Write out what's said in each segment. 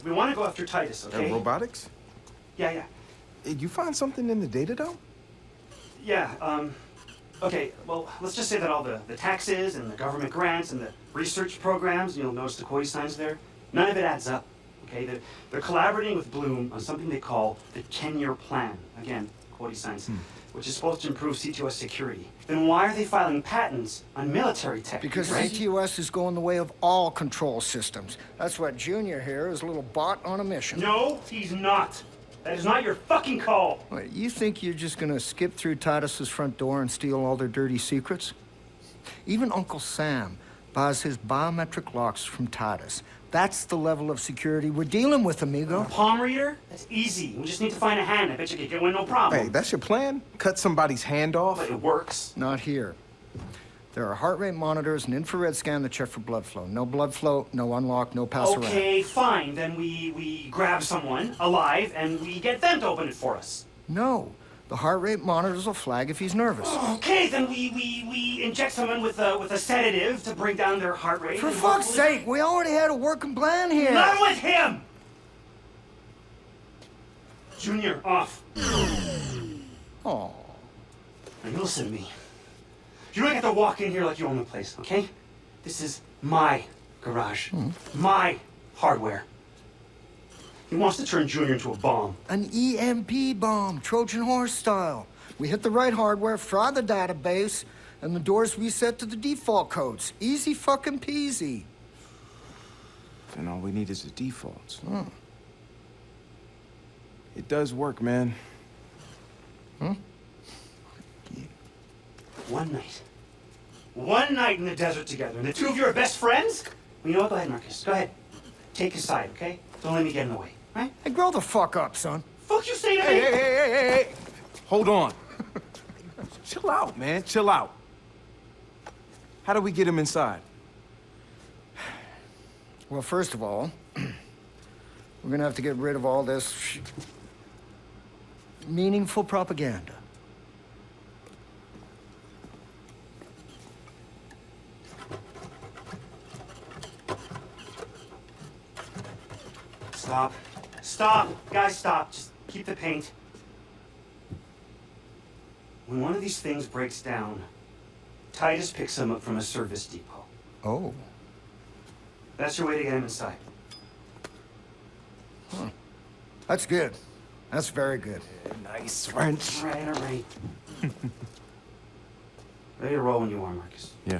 we want to go after Titus, okay? Robotics? Yeah. Did you find something in the data, though? Yeah, okay, well, let's just say that all the taxes and the government grants and the research programs, you'll notice the quote signs there, none of it adds up, okay? They're collaborating with Bloom on something they call the 10-year plan. Again, quote signs, which is supposed to improve C2S security. Then why are they filing patents on military tech? Because C2S is going the way of all control systems. That's why Junior here is a little bot on a mission. No, he's not. That is not your fucking call. Wait, you think you're just gonna skip through Titus's front door and steal all their dirty secrets? Even Uncle Sam buys his biometric locks from Titus. That's the level of security we're dealing with, amigo. A palm reader? That's easy. We just need to find a hand. I bet you could get one, no problem. Hey, that's your plan? Cut somebody's hand off? But it works. Not here. There are heart rate monitors and infrared scan that check for blood flow. No blood flow, no unlock, no pass around. Okay, fine. Then we grab someone alive and we get them to open it for us. No. The heart rate monitors will flag if he's nervous. Okay, then we inject someone with a sedative to bring down their heart rate. For fuck's sake, we already had a working plan here. Not with him! Junior, off. Oh. Now you listen to me. You don't get to walk in here like you own the place, okay? This is my garage. My hardware. He wants to turn Junior into a bomb. An EMP bomb, Trojan horse style. We hit the right hardware, fry the database, and the doors reset to the default codes. Easy fucking peasy. Then all we need is the defaults. It does work, man. One night in the desert together, and the two of you are best friends? Well, you know what? Go ahead, Marcus. Go ahead. Take his side, okay? Don't let me get in the way, right? Hey, grow the fuck up, son. Fuck you say to me? Hey. Hold on. Chill out, man. Chill out. How do we get him inside? Well, first of all, we're gonna have to get rid of all this meaningful propaganda. Stop. Guys, stop. Just keep the paint. When one of these things breaks down, Titus picks him up from a service depot. Oh. That's your way to get him inside. That's good. That's very good. Nice French. All right. Ready to roll when you are, Marcus. Yeah.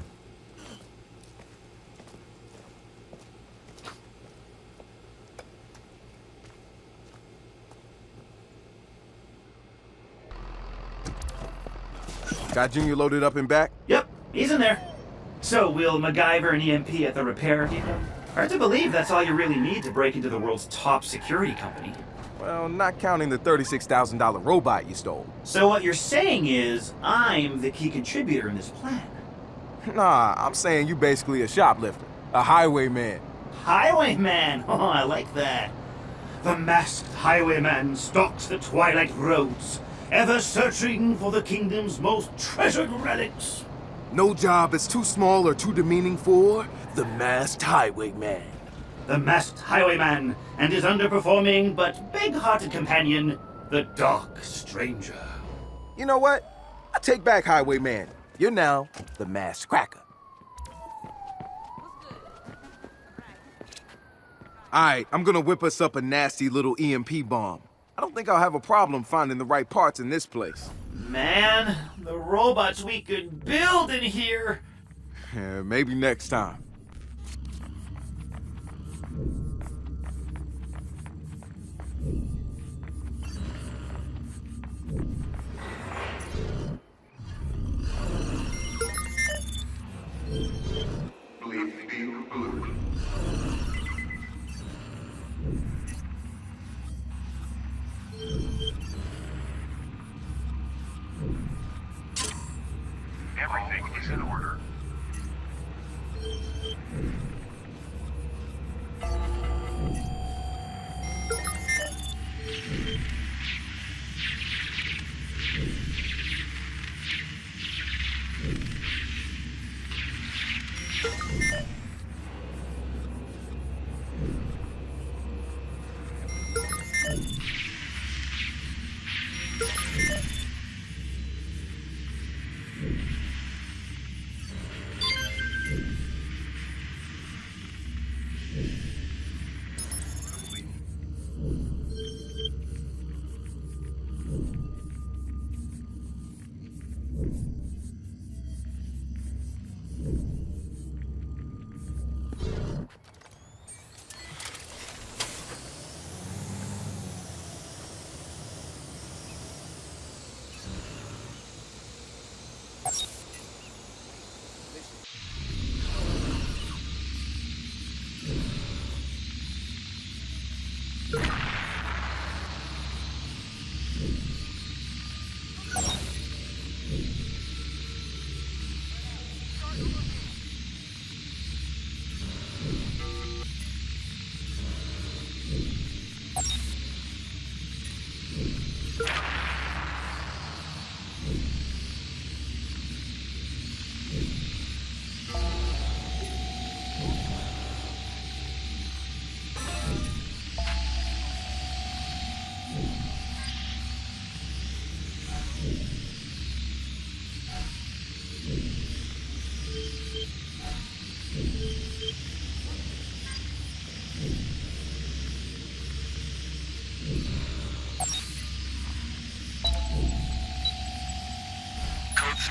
Got Junior loaded up and back? Yep, he's in there. So, will MacGyver and EMP at the repair depot? Hard to believe that's all you really need to break into the world's top security company. Well, not counting the $36,000 robot you stole. So what you're saying is, I'm the key contributor in this plan. Nah, I'm saying you basically a shoplifter, a highwayman. Highwayman? Oh, I like that. The masked highwayman stalks the twilight roads, ever searching for the kingdom's most treasured relics. No job is too small or too demeaning for the masked highwayman. The masked highwayman and his underperforming but big-hearted companion, the Dark Stranger. You know what? I take back highwayman. You're now the masked cracker. Alright, I'm gonna whip us up a nasty little EMP bomb. I don't think I'll have a problem finding the right parts in this place. Man, the robots we could build in here. Yeah, maybe next time. Blue. Everything is in order.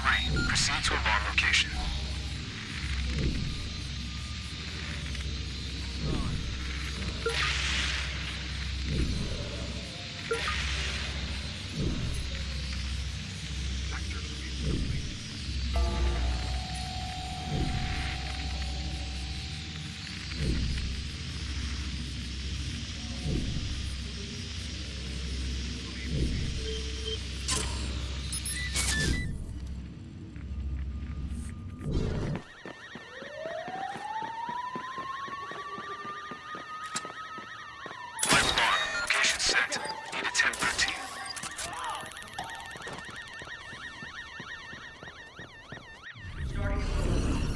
3. Proceed to alarm location.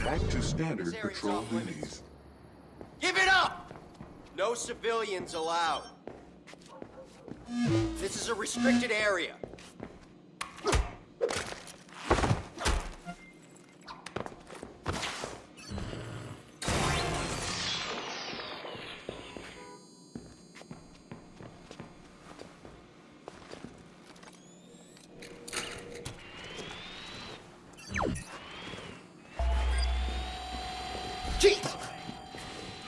Back to standard patrol duties. Give it up! No civilians allowed. This is a restricted area. Jeez!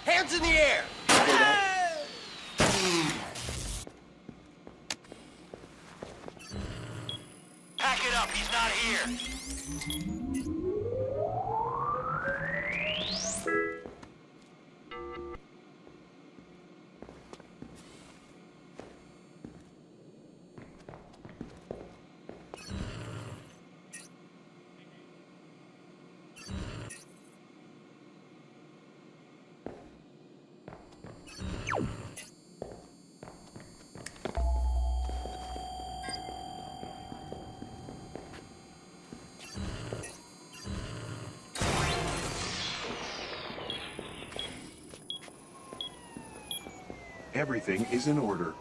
Hands in the air! Pack it up, he's not here! Everything is in order.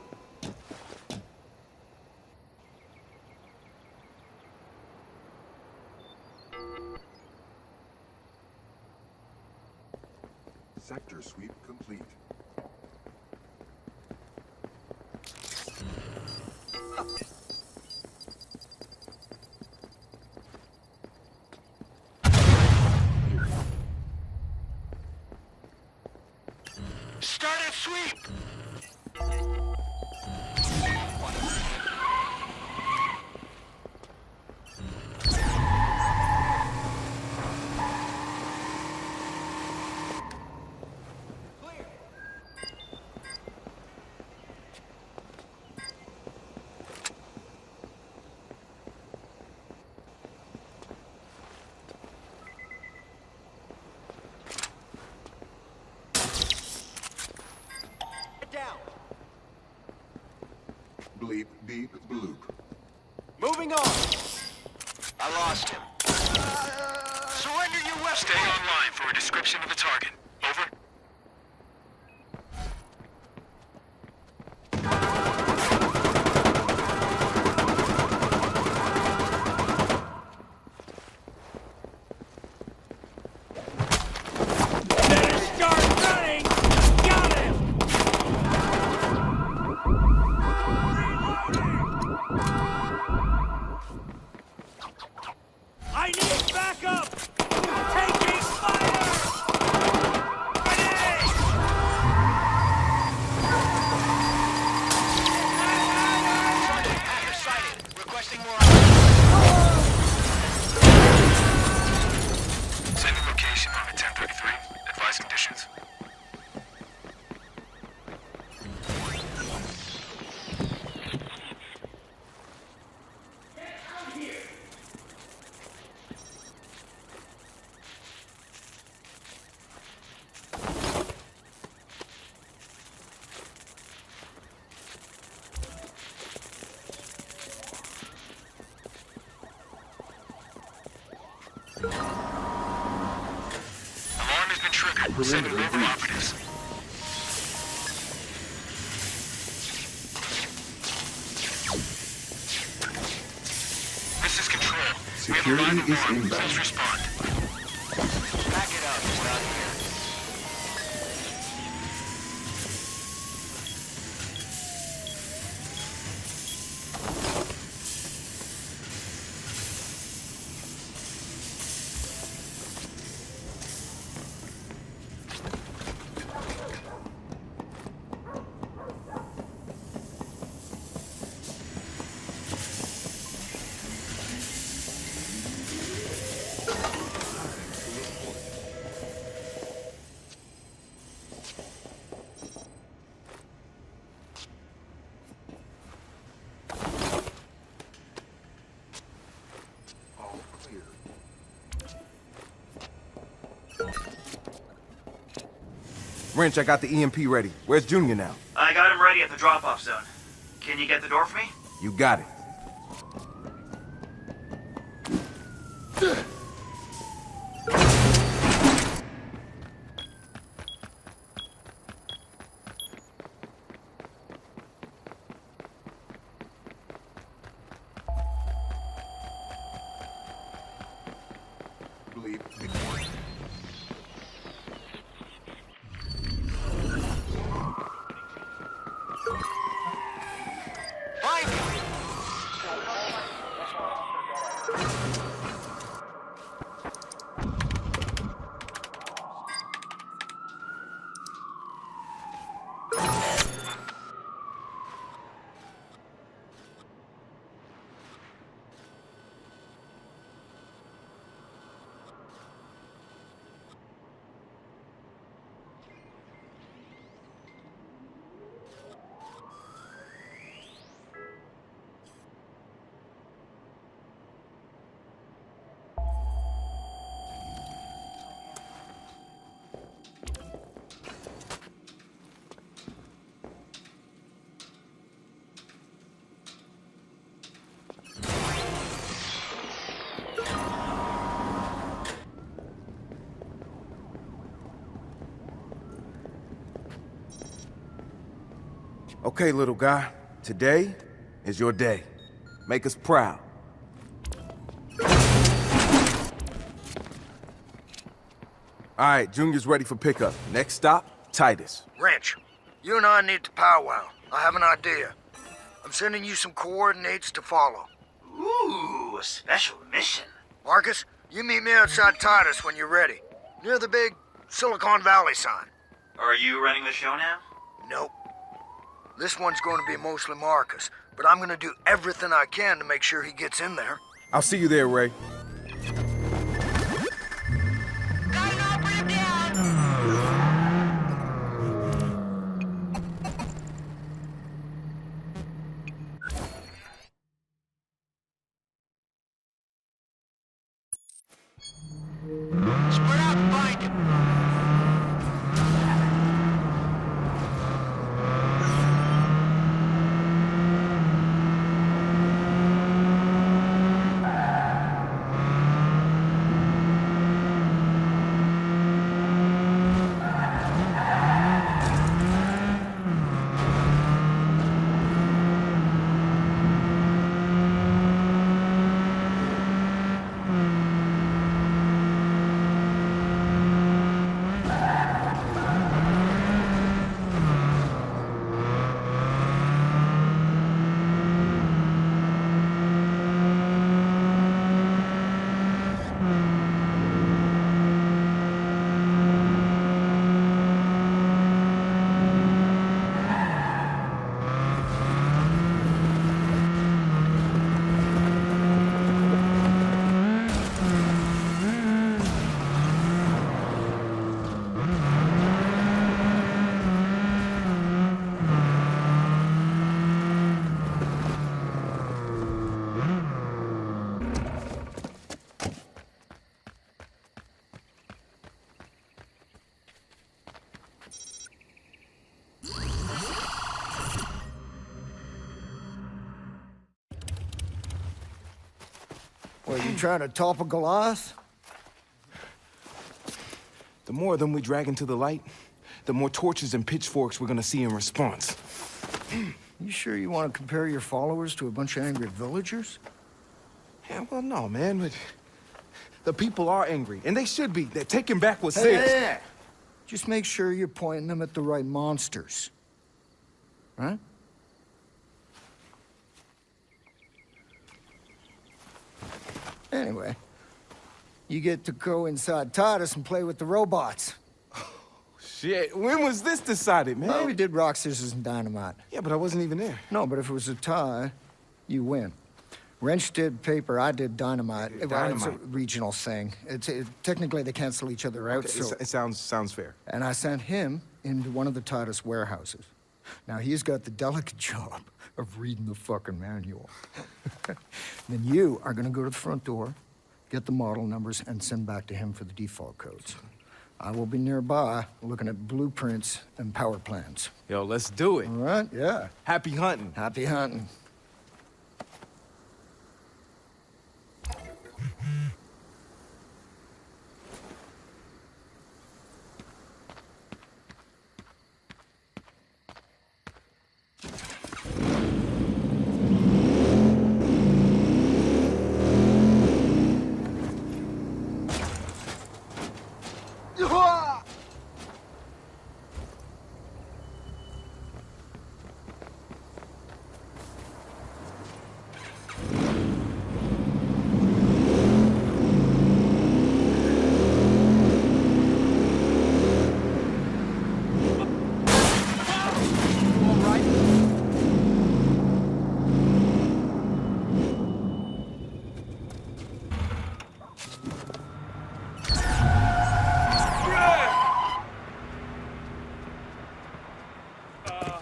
Sector sweep complete. Start a sweep! Down. Bleep, beep, bloop. Moving on. I lost him. Surrender your weapon. Stay online for a description of the target. Over. I need backup! Taking fire! Grenade! Sergeant, hacker sighted. Requesting more. Sending location on a 1033. Advise conditions. Alarm has been triggered. Sending over operatives. This is control. We have a Security live is alarm. inbound. Please respond. Back it up. He's not here. Wrench, I got the EMP ready. Where's Junior now? I got him ready at the drop-off zone. Can you get the door for me? You got it. Bleep. Okay, little guy. Today is your day. Make us proud. All right, Junior's ready for pickup. Next stop, Titus. Wrench, you and I need to powwow. I have an idea. I'm sending you some coordinates to follow. Ooh, a special mission. Marcus, you meet me outside Titus when you're ready. Near the big Silicon Valley sign. Are you running the show now? Nope. This one's going to be mostly Marcus, but I'm going to do everything I can to make sure he gets in there. I'll see you there, Ray. Got an operative down. Spread out and find him. What, you trying to topple Goliath? The more of them we drag into the light, the more torches and pitchforks we're gonna see in response. You sure you want to compare your followers to a bunch of angry villagers? Yeah, well, no, man, but the people are angry, and they should be. They're taking back what's Hey, theirs. hey, hey. Just make sure you're pointing them at the right monsters. Right? Anyway, you get to go inside Titus and play with the robots. Shit, when was this decided, man? Well, we did rock, scissors, and dynamite. Yeah, but I wasn't even there. No, but if it was a tie, you win. Wrench did paper, I did dynamite. Well, it's a Dynamite. regional thing. Technically, they cancel each other out, so... It sounds fair. And I sent him into one of the Titus warehouses. Now, he's got the delicate job of reading the fucking manual. Then you are gonna go to the front door, get the model numbers, and send back to him for the default codes. I will be nearby looking at blueprints and power plans. Yo, let's do it. All right, yeah. Happy hunting. Happy hunting.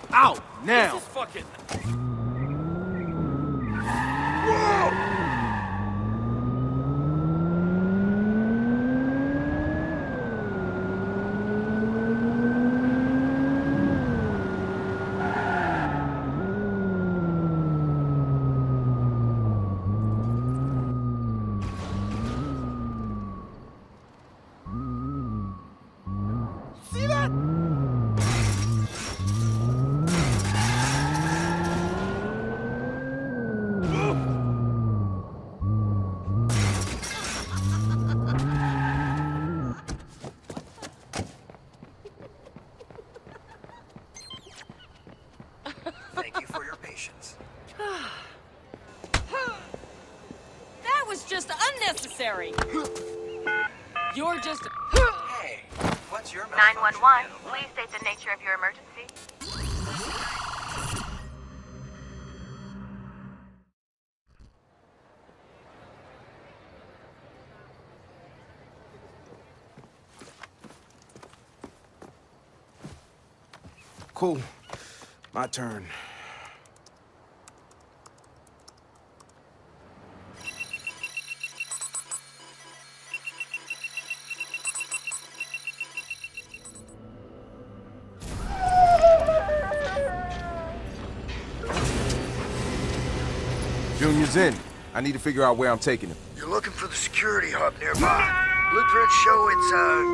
Out now. This is fucking. Thank you for your patience. That was just unnecessary. You're just... Hey, what's your 911, please state the nature of your emergency. Cool. My turn. Junior's in. I need to figure out where I'm taking him. You're looking for the security hub nearby. Blueprints show it's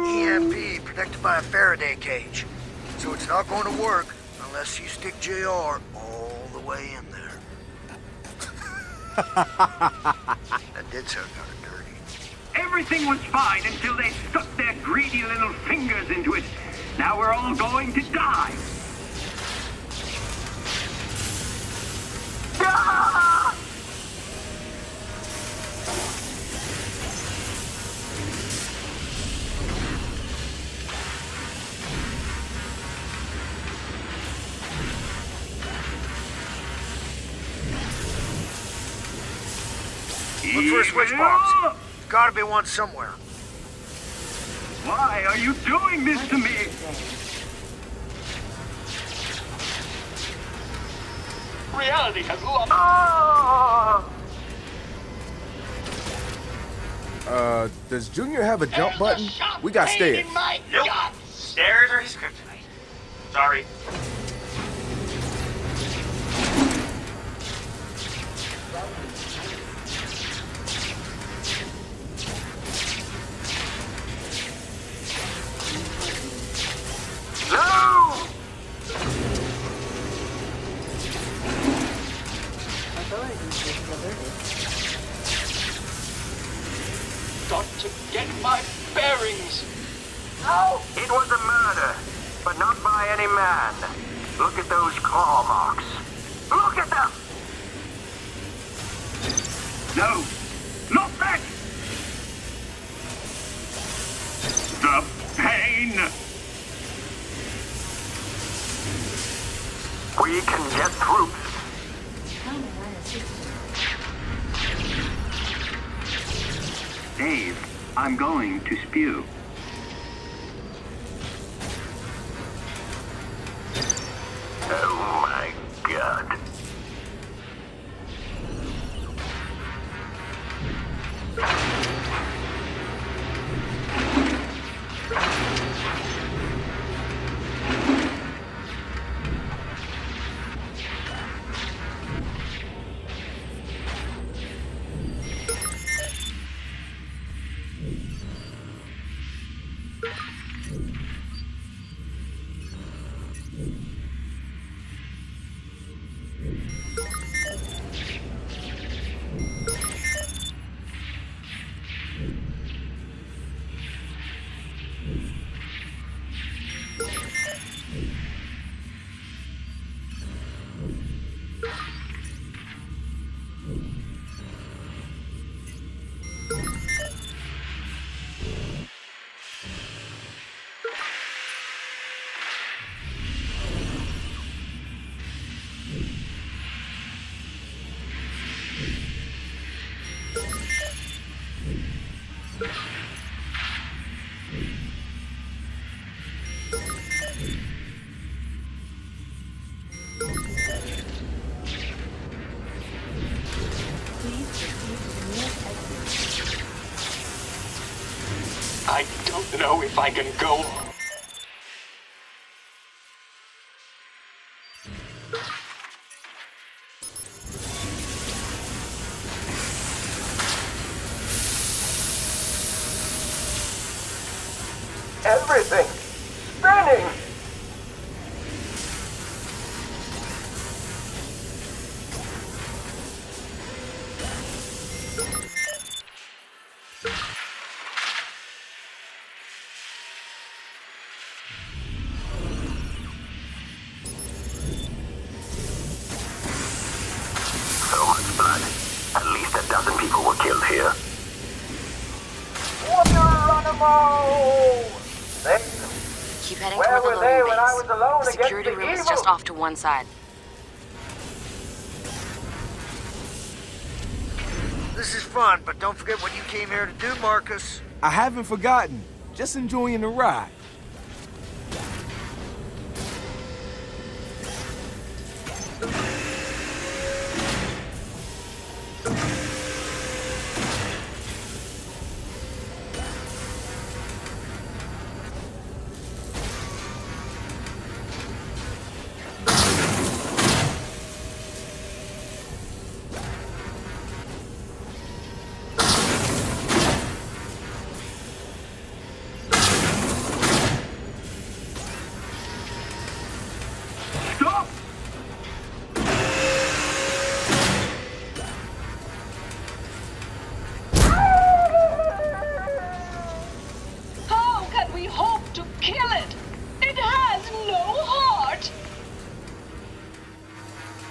EMP protected by a Faraday cage. So it's not going to work unless you stick JR all the way in there. That did sound kind of dirty. Everything was fine until they stuck their greedy little fingers into it. Now we're all going to die. Ah! Look for a switch box. Gotta be one somewhere. Why are you doing this to me? Reality has lost. Does Junior have a jump button? We got stairs. Nope. Stairs are his kryptonite. Sorry. Got to get my bearings. No! It was a murder, but not by any man. Look at those claw marks. Look at them! No! Not that! The pain! We can get through this. Dave, I'm going to spew. Oh my God. I don't know if I can go. Everything spinning. So much blood. At least a dozen people were killed here. What a animal! Keep heading toward the loading base. The security room is just off to one side. This is fun, but don't forget what you came here to do, Marcus. I haven't forgotten. Just enjoying the ride.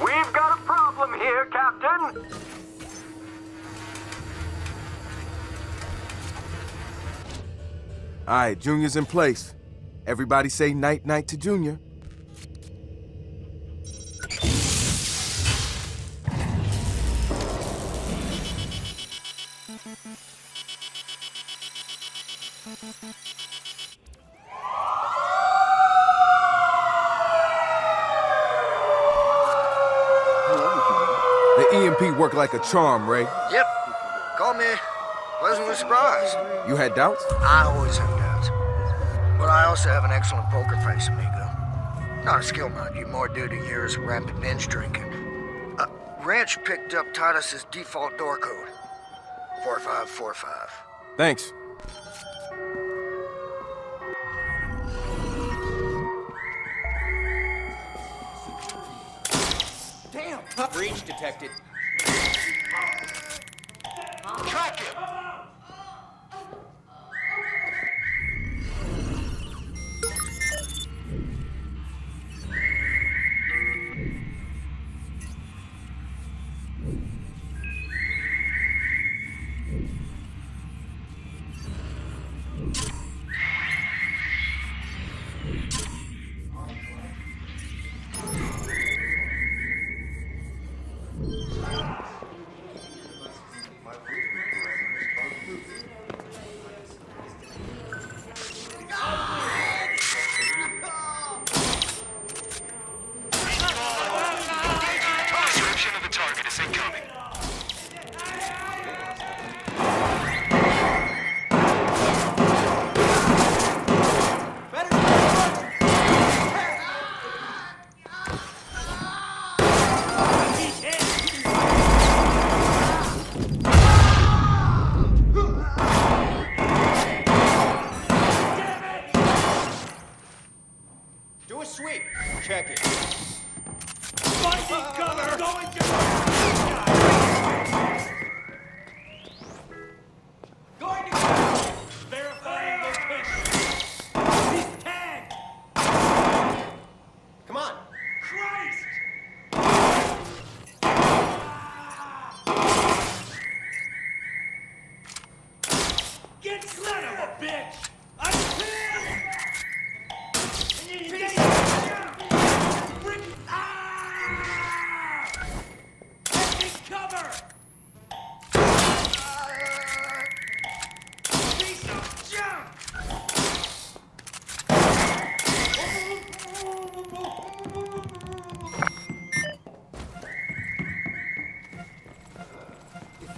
We've got a problem here, Captain. All right, Junior's in place. Everybody say night-night to Junior. The EMP worked like a charm, Ray. Yep. Call me pleasantly surprised. You had doubts? I always have doubts. But I also have an excellent poker face, amigo. Not a skill, mind you, more due to years of rapid binge drinking. Ranch picked up Titus's default door code. 4545. Thanks. Damn! Breach detected. Track him!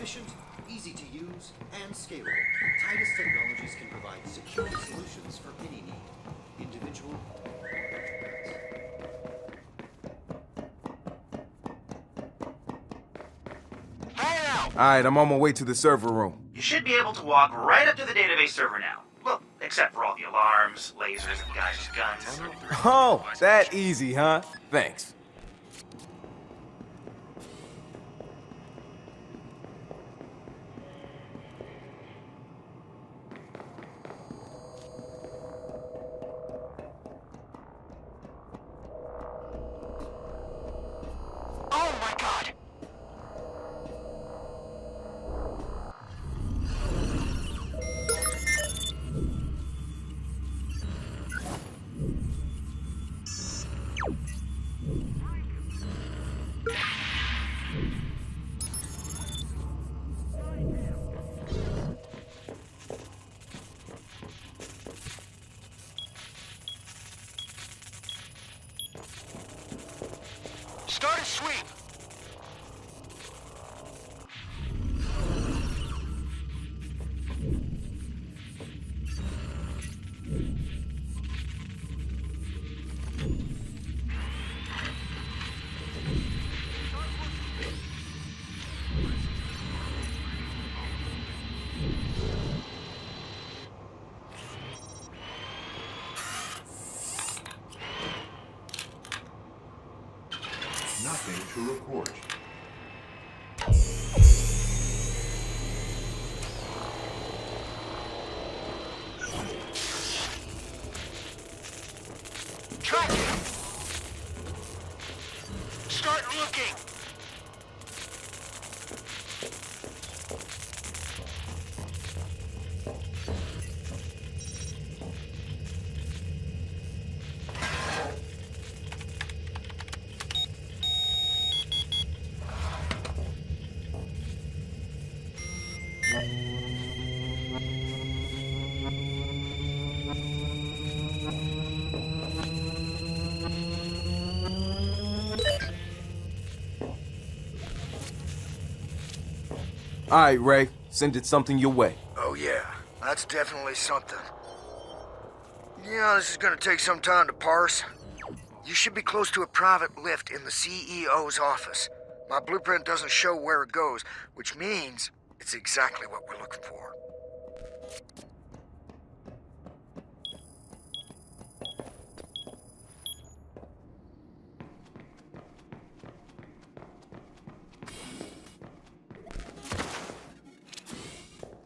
efficient, easy to use, and scalable, Titus Technologies can provide security solutions for any need. Individual. Alright, I'm on my way to the server room. You should be able to walk right up to the database server now. Well, except for all the alarms, lasers, and guys with guns. Oh, that easy, huh? Thanks. Oh my god! Start a sweep! Nothing to report. Track him! Start looking! Alright, Ray. Sending something your way. Oh yeah, that's definitely something. Yeah, this is gonna take some time to parse. You should be close to a private lift in the CEO's office. My blueprint doesn't show where it goes, which means it's exactly what we're looking for.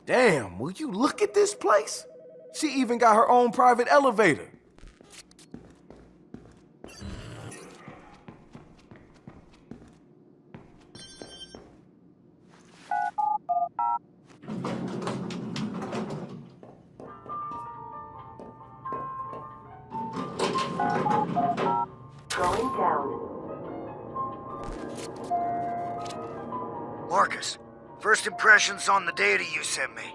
Damn, will you look at this place? She even got her own private elevator. Going down. Marcus, first impressions on the data you sent me.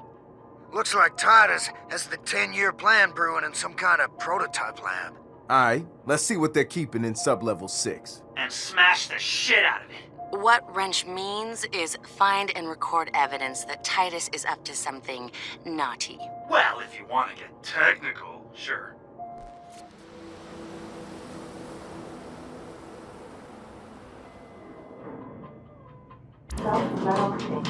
Looks like Titus has the 10-year plan brewing in some kind of prototype lab. Alright, let's see what they're keeping in sub-level 6. And smash the shit out of it. What wrench means is find and record evidence that Titus is up to something naughty. Well, if you want to get technical, sure. Level 6.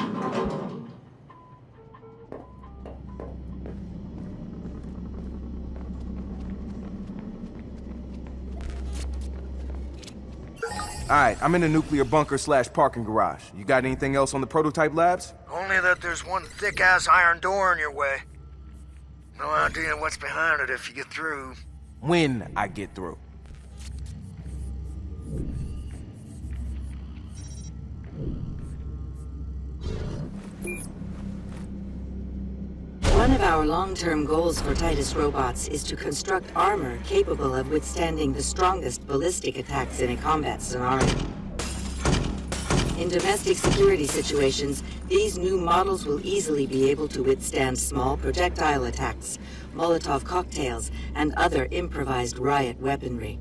Alright, I'm in a nuclear bunker / parking garage. You got anything else on the prototype labs? Only that there's one thick-ass iron door in your way. No idea what's behind it if you get through. When I get through. One of our long-term goals for Titus robots is to construct armor capable of withstanding the strongest ballistic attacks in a combat scenario. In domestic security situations, these new models will easily be able to withstand small projectile attacks, Molotov cocktails, and other improvised riot weaponry.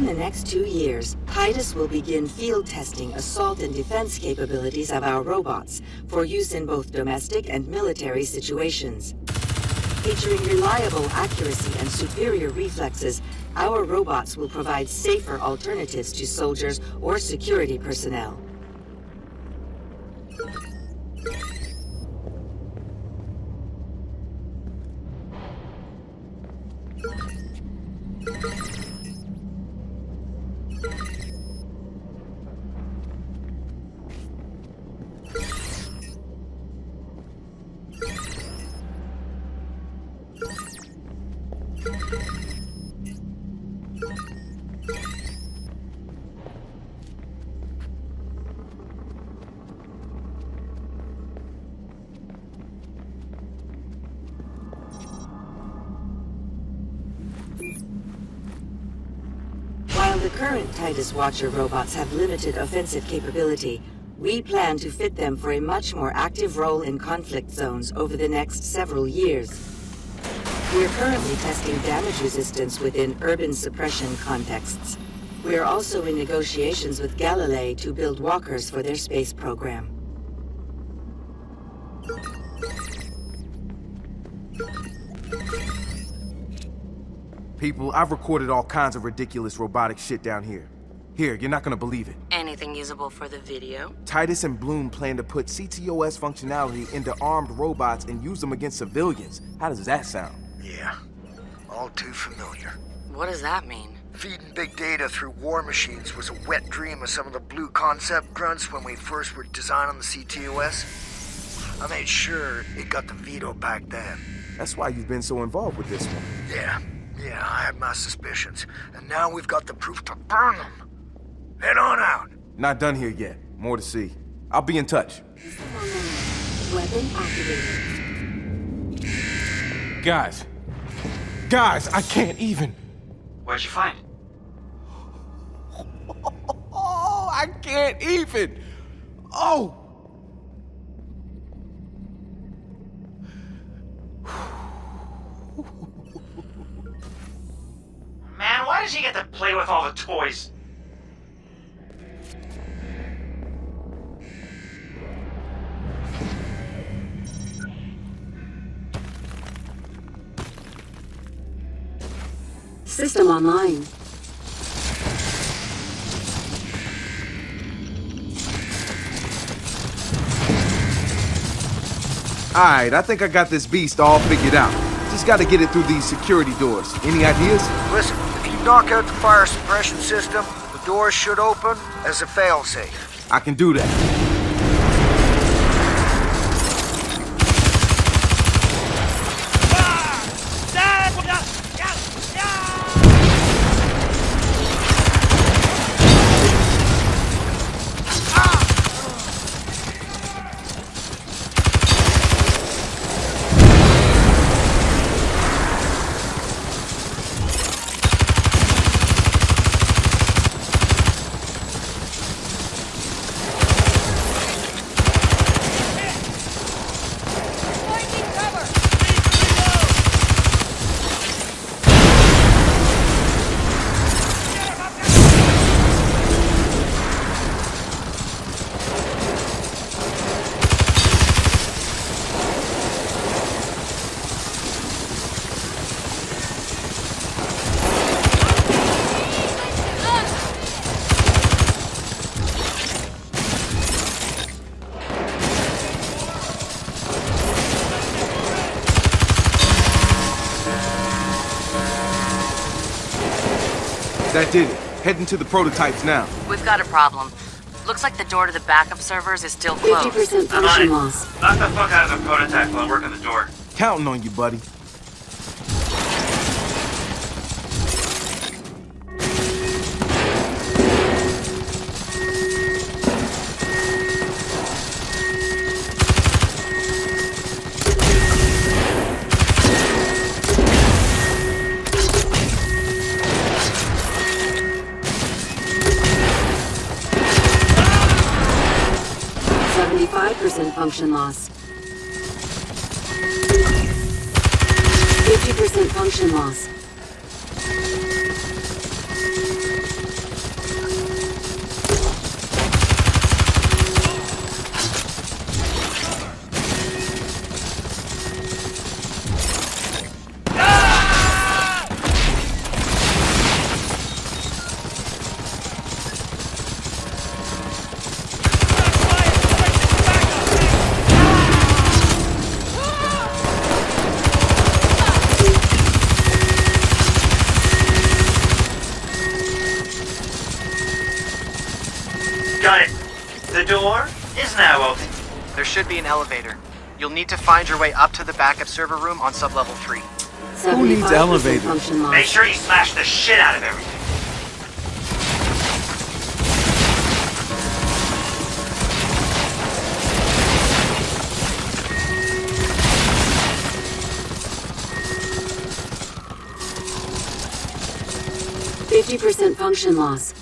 Within the next 2 years, Titus will begin field testing assault and defense capabilities of our robots for use in both domestic and military situations. Featuring reliable accuracy and superior reflexes, our robots will provide safer alternatives to soldiers or security personnel. While the current Titus Watcher robots have limited offensive capability, we plan to fit them for a much more active role in conflict zones over the next several years. We are currently testing damage resistance within urban suppression contexts. We are also in negotiations with Galilei to build walkers for their space program. People, I've recorded all kinds of ridiculous robotic shit down here. Here, you're not gonna believe it. Anything usable for the video? Titus and Bloom plan to put CTOS functionality into armed robots and use them against civilians. How does that sound? Yeah, all too familiar. What does that mean? Feeding big data through war machines was a wet dream of some of the blue concept grunts when we first were designing the CTOS. I made sure it got the veto back then. That's why you've been so involved with this one. Yeah, I had my suspicions. And now we've got the proof to burn them. Head on out. Not done here yet. More to see. I'll be in touch. Weapon activated. Guys, I can't even. Where'd you find it? Oh, I can't even. Oh. Man, why does he get to play with all the toys? System online. Alright, I think I got this beast all figured out. Just gotta get it through these security doors. Any ideas? Listen, if you knock out the fire suppression system, the doors should open as a failsafe. I can do that. That did it. Heading to the prototypes now. We've got a problem. Looks like the door to the backup servers is still closed. 50% function loss. Knock the fuck out of the prototype while I'm working the door. Counting on you, buddy. Function loss. 50% function loss. The door is now open. There should be an elevator. You'll need to find your way up to the backup server room on sublevel 3. Who needs elevators? Make sure you smash the shit out of everything. %50 function loss.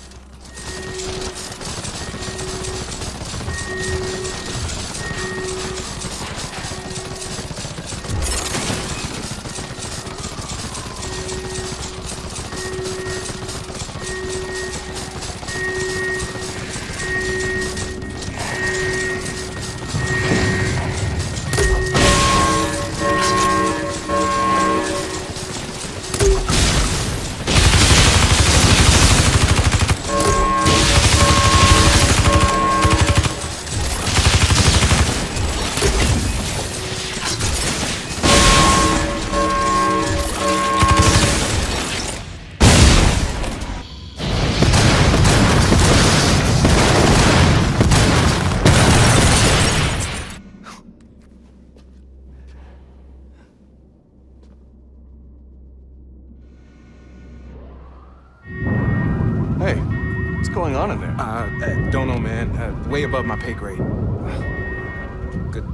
Don't know, man. Way above my pay grade.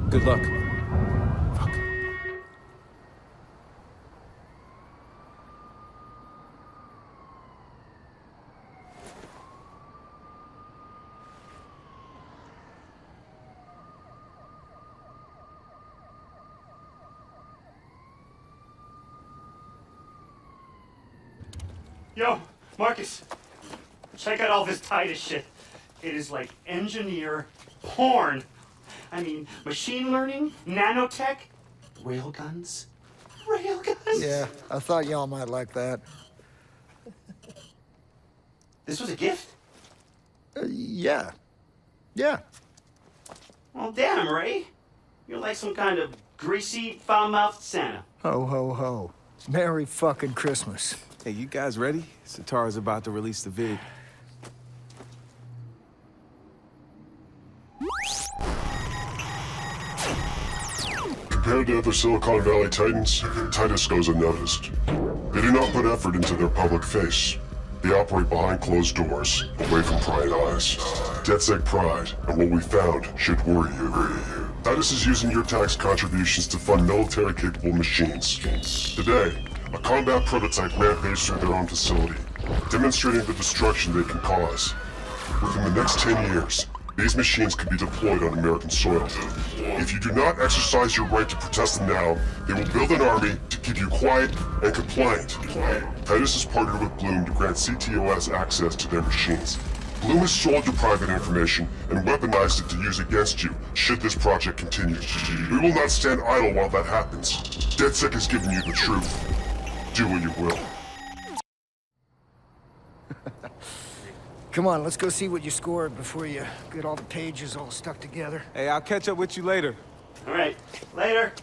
Good luck. Fuck. Yo, Marcus, check out all this Titus shit. It is like engineer porn. I mean, machine learning, nanotech, railguns. Railguns? Yeah, I thought y'all might like that. This was a gift? Yeah. Yeah. Well, damn, Ray. You're like some kind of greasy, foul-mouthed Santa. Ho, ho, ho. Merry fucking Christmas. Hey, you guys ready? Satara's about to release the vid. Compared to other Silicon Valley titans, Titus goes unnoticed. They do not put effort into their public face. They operate behind closed doors, away from prying eyes. DedSec pride, and what we found should worry you. Titus is using your tax contributions to fund military-capable machines. Today, a combat prototype rampaged through their own facility, demonstrating the destruction they can cause. Within the next 10 years, these machines could be deployed on American soil. If you do not exercise your right to protest them now, they will build an army to keep you quiet and compliant. Titus has partnered with Bloom to grant CTOS access to their machines. Bloom has sold your private information and weaponized it to use against you, should this project continue. We will not stand idle while that happens. DedSec has given you the truth. Do what you will. Come on, let's go see what you scored before you get all the pages all stuck together. Hey, I'll catch up with you later. All right, later.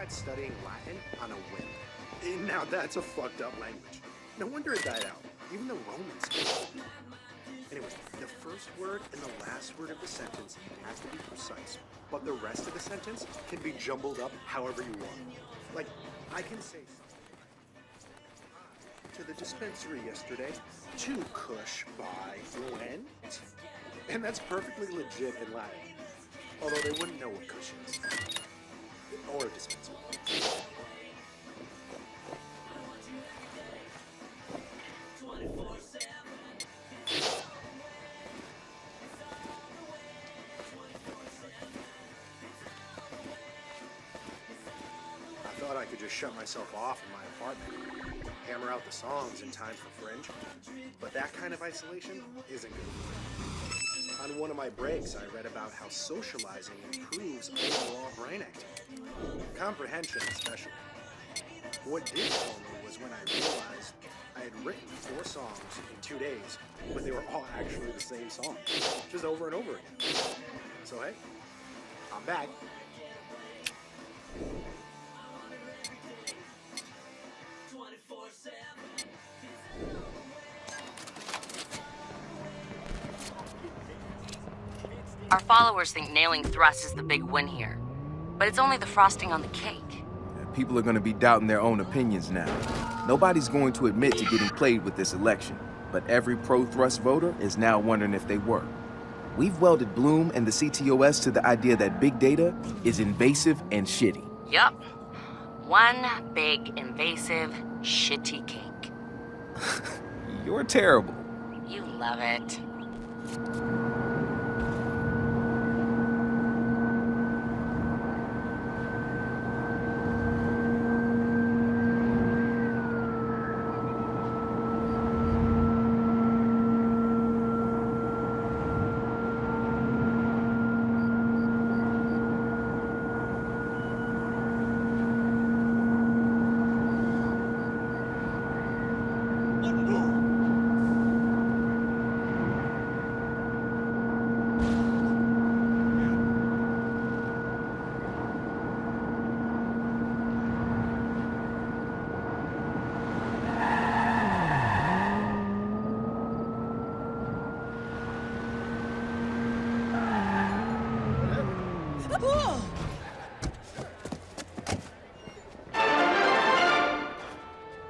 Studying Latin on a whim. Now that's a fucked up language. No wonder it died out. Even the Romans did. Anyways, the first word and the last word of the sentence has to be precise, but the rest of the sentence can be jumbled up however you want. Like, I can say to the dispensary yesterday, 2 kush by when? And that's perfectly legit in Latin. Although they wouldn't know what kush is. Or a dispensary. I thought I could just shut myself off in my apartment, hammer out the songs in time for Fringe, but that kind of isolation isn't good. On one of my breaks, I read about how socializing improves overall brain activity. Comprehension, especially. What did tell me was when I realized I had written 4 songs in 2 days, but they were all actually the same song, just over and over again. So hey, I'm back. Our followers think nailing Thrust is the big win here. But it's only the frosting on the cake. People are going to be doubting their own opinions now. Nobody's going to admit to getting played with this election, but every pro-Thrust voter is now wondering if they were. We've welded Bloom and the CTOS to the idea that big data is invasive and shitty. Yup. One big, invasive, shitty cake. You're terrible. You love it.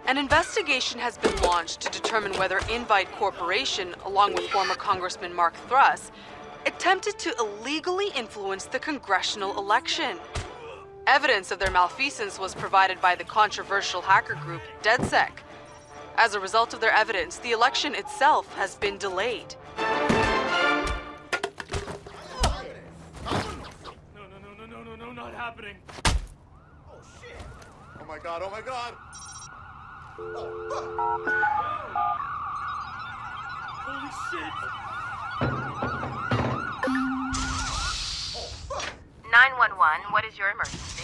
An investigation has been launched to determine whether Invite Corporation, along with former Congressman Mark Thruss, attempted to illegally influence the congressional election. Evidence of their malfeasance was provided by the controversial hacker group DedSec. As a result of their evidence, the election itself has been delayed. No, not happening. Oh shit! Oh my god, oh my god! Oh, fuck! Holy shit! Oh, fuck! 911, what is your emergency?